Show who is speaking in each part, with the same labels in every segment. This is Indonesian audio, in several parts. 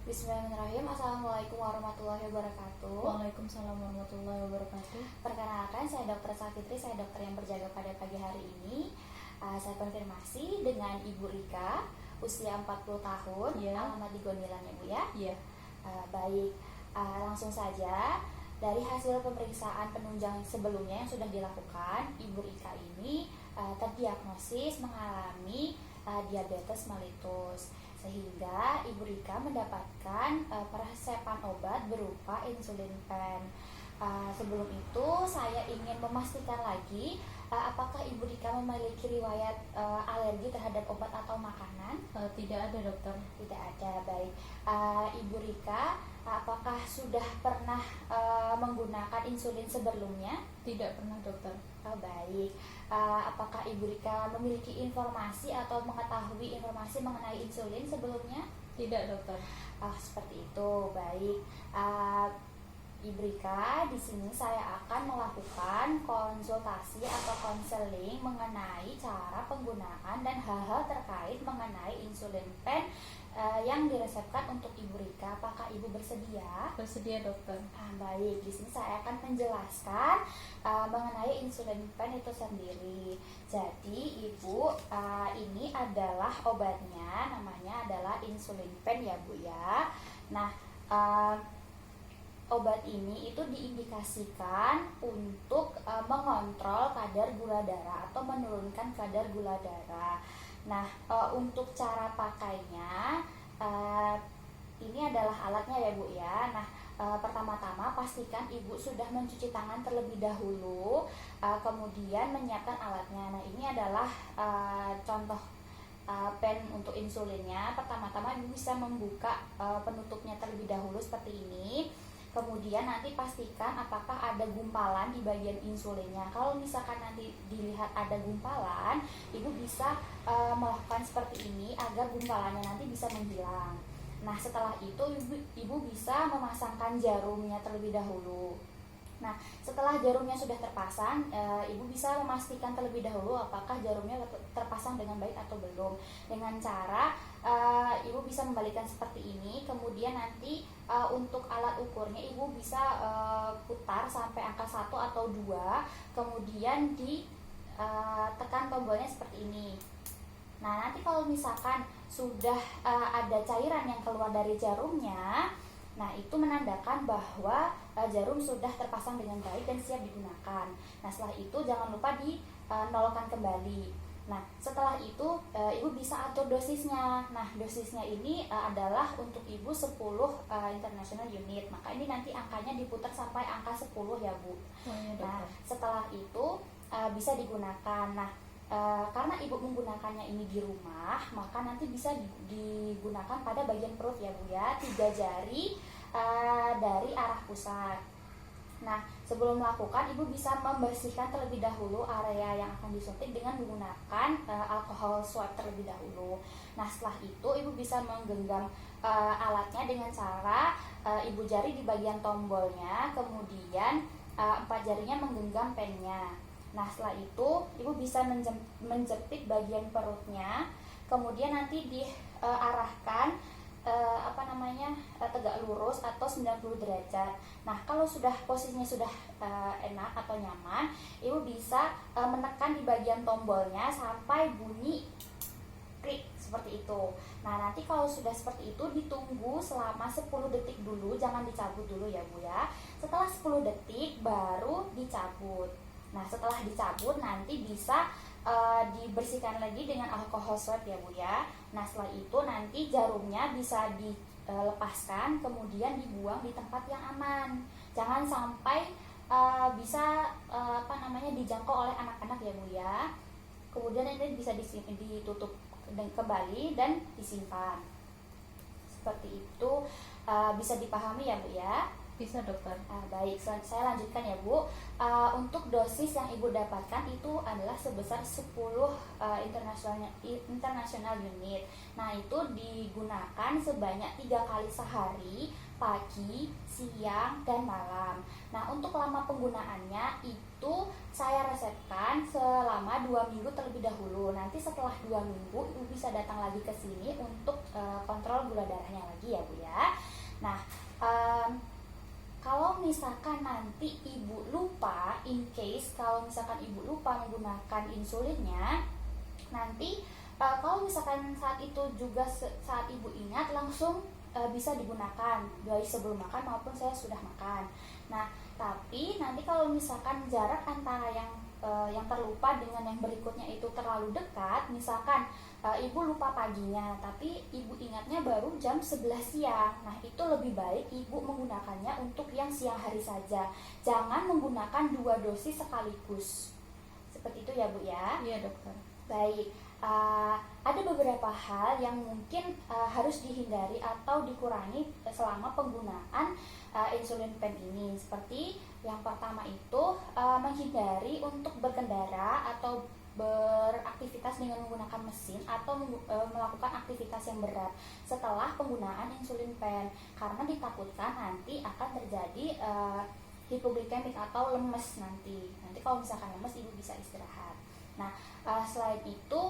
Speaker 1: Bismillahirrahmanirrahim. Assalamualaikum warahmatullahi wabarakatuh.
Speaker 2: Waalaikumsalam warahmatullahi wabarakatuh.
Speaker 1: Perkenalkan, saya Dr. Safitri, saya dokter yang berjaga pada pagi hari ini. Saya konfirmasi dengan Ibu Rika, usia 40 tahun,
Speaker 2: Ya.
Speaker 1: alamat di Gondilan ya Bu ya.
Speaker 2: Iya.
Speaker 1: Baik, langsung saja. Dari hasil pemeriksaan penunjang sebelumnya yang sudah dilakukan, Ibu Rika ini terdiagnosis mengalami diabetes mellitus, sehingga Ibu Rika mendapatkan peresepan obat berupa insulin pen. Sebelum itu saya ingin memastikan lagi apakah Ibu Rika memiliki riwayat alergi terhadap obat atau makanan?
Speaker 2: Tidak ada, dokter.
Speaker 1: Tidak ada. Baik, Ibu Rika, apakah sudah pernah menggunakan insulin sebelumnya?
Speaker 2: Tidak pernah, dokter.
Speaker 1: Baik, apakah Ibu Rika memiliki informasi atau mengetahui informasi mengenai insulin sebelumnya?
Speaker 2: Tidak, dokter.
Speaker 1: Seperti itu. Baik, Ibu Rika, di sini saya akan melakukan konsultasi atau konseling mengenai cara penggunaan dan hal-hal terkait mengenai insulin pen yang diresepkan untuk Ibu Rika. Apakah Ibu bersedia?
Speaker 2: Bersedia, dokter.
Speaker 1: Baik, di sini saya akan menjelaskan mengenai insulin pen itu sendiri. Jadi Ibu, ini adalah obatnya, namanya adalah insulin pen ya Bu ya. Nah, obat ini itu diindikasikan untuk mengontrol kadar gula darah atau menurunkan kadar gula darah. Nah, untuk cara pakainya, ini adalah alatnya ya Bu ya. Nah, pertama-tama pastikan Ibu sudah mencuci tangan terlebih dahulu, kemudian menyiapkan alatnya. Nah, ini adalah contoh pen untuk insulinnya. Pertama-tama Ibu bisa membuka penutupnya terlebih dahulu seperti ini. Kemudian nanti pastikan apakah ada gumpalan di bagian insulinnya. Kalau misalkan nanti dilihat ada gumpalan, Ibu bisa melakukan seperti ini agar gumpalannya nanti bisa menghilang. Nah, setelah itu Ibu bisa memasangkan jarumnya terlebih dahulu. Nah, setelah jarumnya sudah terpasang, Ibu bisa memastikan terlebih dahulu apakah jarumnya terpasang dengan baik atau belum. Dengan cara Ibu bisa membalikkan seperti ini, kemudian nanti untuk alat ukurnya Ibu bisa putar sampai angka 1 atau 2, kemudian tekan tombolnya seperti ini. Nah, nanti kalau misalkan sudah ada cairan yang keluar dari jarumnya, nah itu menandakan bahwa jarum sudah terpasang dengan baik dan siap digunakan. Nah, setelah itu jangan lupa dinolkan kembali. Nah, setelah itu Ibu bisa atur dosisnya. Nah, dosisnya ini adalah untuk Ibu 10 international unit. Maka ini nanti angkanya diputar sampai angka 10 ya Bu. Nah, setelah itu bisa digunakan. Nah, karena Ibu menggunakannya ini di rumah, maka nanti bisa digunakan pada bagian perut ya Bu ya, 3 jari dari arah pusat. Nah, sebelum melakukan, Ibu bisa membersihkan terlebih dahulu area yang akan disuntik dengan menggunakan alkohol swab terlebih dahulu. Nah, setelah itu Ibu bisa menggenggam alatnya dengan cara Ibu jari di bagian tombolnya, kemudian 4 jarinya menggenggam pennya. Nah, setelah itu Ibu bisa menjepit bagian perutnya, kemudian nanti diarahkan tegak lurus atau 90 derajat. Nah, kalau sudah posisinya sudah enak atau nyaman, Ibu bisa menekan di bagian tombolnya sampai bunyi klik seperti itu. Nah, nanti kalau sudah seperti itu ditunggu selama 10 detik dulu, jangan dicabut dulu ya Bu ya. Setelah 10 detik baru dicabut. Nah, setelah dicabut nanti bisa dibersihkan lagi dengan alkohol swab ya Bu ya. Nah, setelah itu nanti jarumnya bisa dilepaskan, kemudian dibuang di tempat yang aman. Jangan sampai bisa dijangkau oleh anak-anak ya Bu ya. Kemudian nanti bisa ditutup kembali dan disimpan. Seperti itu, bisa dipahami ya Bu ya.
Speaker 2: Bisa, dokter.
Speaker 1: Baik, saya lanjutkan ya Bu. Untuk dosis yang Ibu dapatkan itu adalah sebesar 10 international unit. Nah, itu digunakan sebanyak 3 kali sehari, pagi, siang, dan malam. Nah, untuk lama penggunaannya itu saya resepkan selama 2 minggu terlebih dahulu. Nanti setelah 2 minggu Ibu bisa datang lagi ke sini untuk kontrol gula darahnya lagi ya Bu ya. Nah, em, kalau misalkan nanti ibu lupa, in case kalau misalkan ibu lupa menggunakan insulinnya, nanti kalau misalkan saat itu juga saat ibu ingat langsung bisa digunakan baik sebelum makan maupun saya sudah makan. Nah, tapi nanti kalau misalkan jarak antara yang terlupa dengan yang berikutnya itu terlalu dekat, misalkan ibu lupa paginya tapi ibu ingatnya baru jam 11 siang. Nah, itu lebih baik ibu menggunakannya untuk yang siang hari saja. Jangan menggunakan 2 dosis sekaligus. Seperti itu ya, Bu ya.
Speaker 2: Iya, dokter.
Speaker 1: Baik. Ada beberapa hal yang mungkin harus dihindari atau dikurangi selama penggunaan insulin pen ini. Seperti yang pertama itu menghindari untuk berkendara atau beraktivitas dengan menggunakan mesin atau melakukan aktivitas yang berat setelah penggunaan insulin pen, karena ditakutkan nanti akan terjadi hipoglikemik atau lemes nanti. Kalau misalkan lemes, ibu bisa istirahat. Nah, selain itu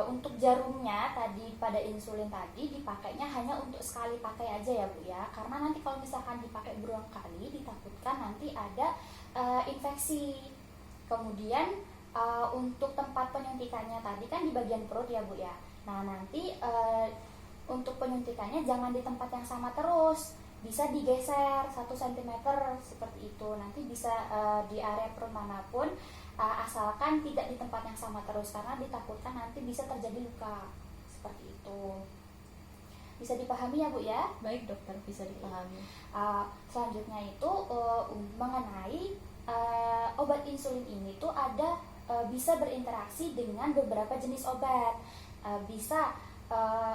Speaker 1: untuk jarumnya tadi pada insulin tadi dipakainya hanya untuk sekali pakai aja ya, Bu ya, karena nanti kalau misalkan dipakai berulang kali ditakutkan nanti ada infeksi. Kemudian untuk tempat penyuntikannya tadi kan di bagian perut ya, Bu ya. Nah, nanti untuk penyuntikannya jangan di tempat yang sama terus, bisa digeser 1 cm seperti itu. Nanti bisa di area perut manapun, asalkan tidak di tempat yang sama terus, karena ditakutkan nanti bisa terjadi luka seperti itu. Bisa dipahami ya, Bu ya?
Speaker 2: Baik, dokter, bisa dipahami.
Speaker 1: Selanjutnya itu mengenai obat insulin ini tuh ada bisa berinteraksi dengan beberapa jenis obat.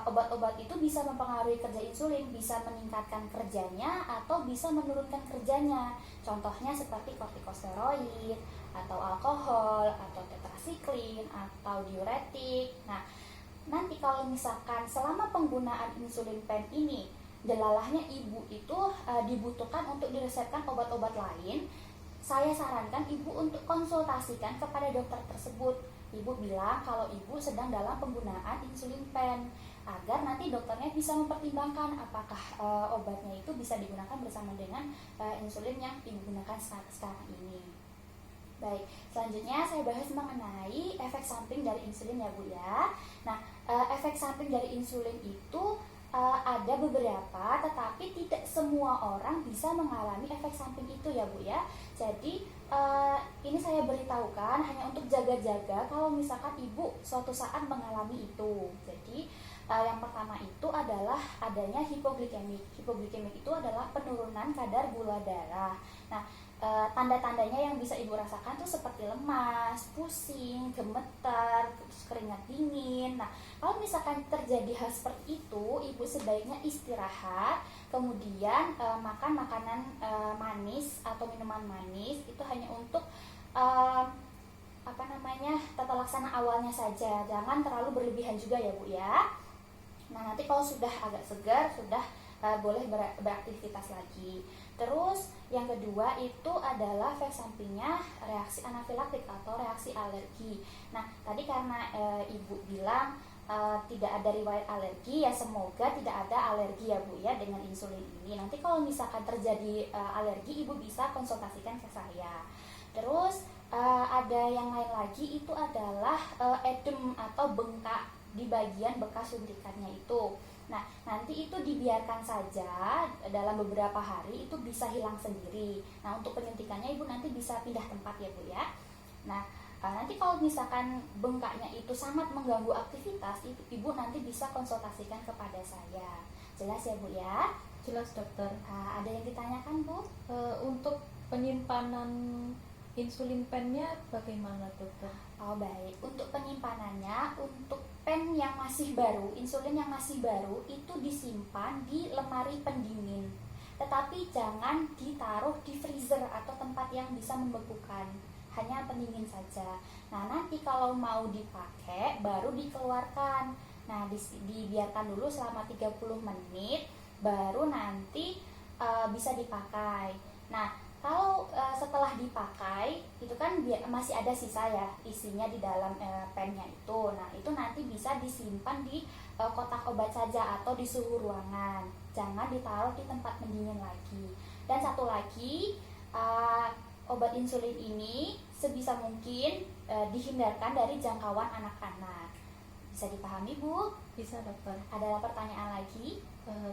Speaker 1: Obat-obat itu bisa mempengaruhi kerja insulin, bisa meningkatkan kerjanya atau bisa menurunkan kerjanya. Contohnya seperti kortikosteroid atau alkohol atau tetrasiklin atau diuretik. Nah, nanti kalau misalkan selama penggunaan insulin pen ini delalahnya ibu itu dibutuhkan untuk diresepkan obat-obat lain, saya sarankan ibu untuk konsultasikan kepada dokter tersebut. Ibu bilang kalau ibu sedang dalam penggunaan insulin pen, agar nanti dokternya bisa mempertimbangkan apakah obatnya itu bisa digunakan bersama dengan insulin yang ibu gunakan sekarang ini. Baik, selanjutnya saya bahas mengenai efek samping dari insulin ya, Bu ya. Nah, efek samping dari insulin itu ada beberapa, tetapi tidak semua orang bisa mengalami efek samping itu ya, Bu ya. Jadi ini saya beritahukan hanya untuk jaga-jaga kalau misalkan ibu suatu saat mengalami itu. Jadi yang pertama itu adalah adanya hipoglikemik. Hipoglikemik itu adalah penurunan kadar gula darah. Nah, tanda-tandanya yang bisa ibu rasakan tuh seperti lemas, pusing, gemetar, keringat dingin. Nah, kalau misalkan terjadi hal seperti itu, ibu sebaiknya istirahat, kemudian makan makanan manis atau minuman manis itu hanya untuk tata laksana awalnya saja, jangan terlalu berlebihan juga ya, Bu ya. Nah, nanti kalau sudah agak segar, sudah boleh beraktivitas lagi. Terus yang kedua itu adalah efek sampingnya reaksi anafilaktik atau reaksi alergi. Nah, tadi karena ibu bilang tidak ada riwayat alergi, ya semoga tidak ada alergi ya, Bu ya, dengan insulin ini. Nanti kalau misalkan terjadi alergi, ibu bisa konsultasikan ke saya. Terus ada yang lain lagi itu adalah edem atau bengkak di bagian bekas suntikannya itu. Nah, nanti itu dibiarkan saja dalam beberapa hari, itu bisa hilang sendiri. Nah, untuk penyuntikannya ibu nanti bisa pindah tempat ya, Bu ya. Nah, nanti kalau misalkan bengkaknya itu sangat mengganggu aktivitas, ibu nanti bisa konsultasikan kepada saya. Jelas ya, Bu ya?
Speaker 2: Jelas, dokter.
Speaker 1: Ada yang ditanyakan, Bu?
Speaker 2: Untuk penyimpanan insulin pennya bagaimana, dokter?
Speaker 1: Oh, baik. Untuk penyimpanannya, untuk pen yang masih baru, insulin yang masih baru itu disimpan di lemari pendingin. Tetapi jangan ditaruh di freezer atau tempat yang bisa membekukan. Hanya pendingin saja. Nah, nanti kalau mau dipakai baru dikeluarkan. Nah, dibiarkan dulu selama 30 menit baru nanti bisa dipakai. Nah, Kalau setelah dipakai itu kan masih ada sisa ya isinya di dalam pennya itu. Nah itu nanti bisa disimpan di kotak obat saja atau di suhu ruangan. Jangan ditaruh di tempat pendingin lagi. Dan satu lagi, obat insulin ini sebisa mungkin dihindarkan dari jangkauan anak-anak. Bisa dipahami, Bu?
Speaker 2: Bisa, dokter.
Speaker 1: Ada pertanyaan lagi?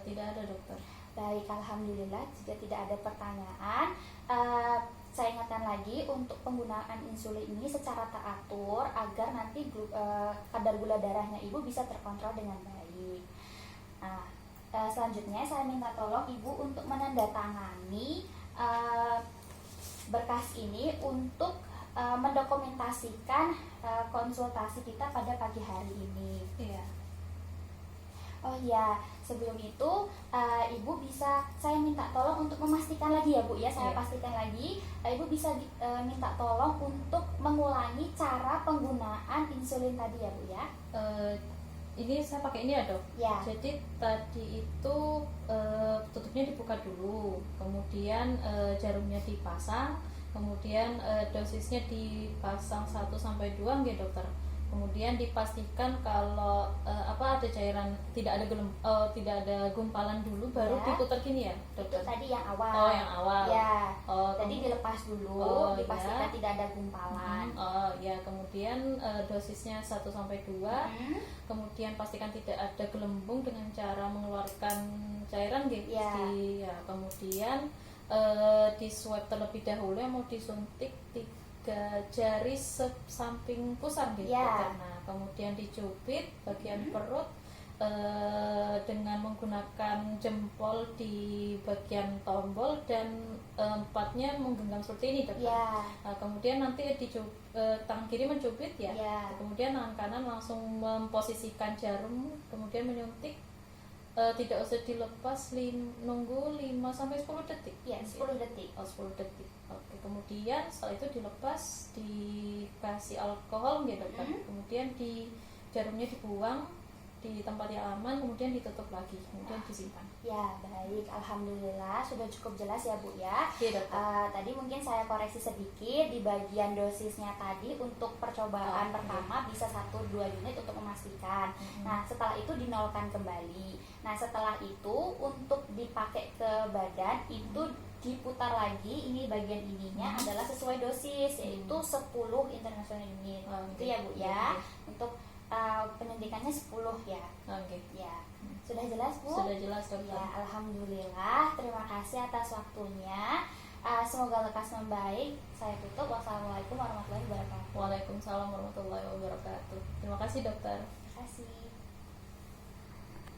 Speaker 2: Tidak ada, dokter.
Speaker 1: Baik, alhamdulillah. Jika tidak ada pertanyaan, saya ingatkan lagi untuk penggunaan insulin ini secara teratur agar nanti kadar gula darahnya ibu bisa terkontrol dengan baik. Nah, selanjutnya saya minta tolong ibu untuk menandatangani berkas ini untuk mendokumentasikan konsultasi kita pada pagi hari ini.
Speaker 2: Iya.
Speaker 1: Oh iya, sebelum itu ibu bisa, saya minta tolong untuk memastikan lagi ya Bu ya, saya
Speaker 2: Iya.
Speaker 1: pastikan lagi, ibu bisa minta tolong untuk mengulangi cara penggunaan insulin tadi ya Bu ya.
Speaker 2: Ini saya pakai ini ya, dok.
Speaker 1: Ya.
Speaker 2: Jadi tadi itu tutupnya dibuka dulu, kemudian jarumnya dipasang, kemudian dosisnya dipasang 1-2 nggih, dokter. Kemudian dipastikan kalau ada cairan, tidak ada gumpalan dulu, baru
Speaker 1: Ya.
Speaker 2: diputar gini ya,
Speaker 1: Itu
Speaker 2: dokter.
Speaker 1: tadi yang awal.
Speaker 2: Oh, yang awal.
Speaker 1: Ya.
Speaker 2: Oh,
Speaker 1: Tadi dilepas dulu,
Speaker 2: Oh,
Speaker 1: dipastikan
Speaker 2: ya.
Speaker 1: tidak ada gumpalan.
Speaker 2: Oh ya, kemudian dosisnya 1-2,
Speaker 1: Hmm.
Speaker 2: kemudian pastikan tidak ada gelembung dengan cara mengeluarkan cairan gitu.
Speaker 1: Ya.
Speaker 2: Kemudian di swab terlebih dahulu, yang mau disuntik 3 jari samping pusar gitu.
Speaker 1: Ya.
Speaker 2: Nah, kemudian dicubit bagian
Speaker 1: Hmm.
Speaker 2: perut dengan menggunakan jempol di bagian tombol dan empatnya menggenggam seperti ini, dokter.
Speaker 1: Ya.
Speaker 2: Nah, kemudian nanti tangan kiri mencubit ya.
Speaker 1: Ya.
Speaker 2: Kemudian tangan kanan langsung memposisikan jarum, kemudian menyuntik. Tidak usah dilepas, nunggu 5-10 detik.
Speaker 1: Ya, 10 detik.
Speaker 2: 10 detik. Oke, kemudian setelah itu dilepas, dikasih alkohol gitu, dokter. Kemudian jarumnya dibuang di tempat yang aman, kemudian ditutup lagi, kemudian disimpan.
Speaker 1: Ya, baik. Alhamdulillah sudah cukup jelas ya Bu ya.
Speaker 2: Iya, dokter.
Speaker 1: Tadi mungkin saya koreksi sedikit di bagian dosisnya tadi untuk percobaan pertama bisa 1-2 unit untuk memastikan. Nah, setelah itu dinolkan kembali. Nah, setelah itu untuk dipakai ke badan itu diputar lagi, ini bagian ininya adalah sesuai dosis, yaitu 10 international unit. Itu ya Bu ya. Untuk penyuntikannya 10 ya.
Speaker 2: Oke.
Speaker 1: Ya. Sudah jelas Bu?
Speaker 2: Sudah jelas, dokter.
Speaker 1: Ya, alhamdulillah. Terima kasih atas waktunya. Semoga lekas membaik. Saya tutup. Wassalamualaikum warahmatullahi wabarakatuh.
Speaker 2: Waalaikumsalam warahmatullahi wabarakatuh. Terima kasih, dokter.
Speaker 1: Terima kasih.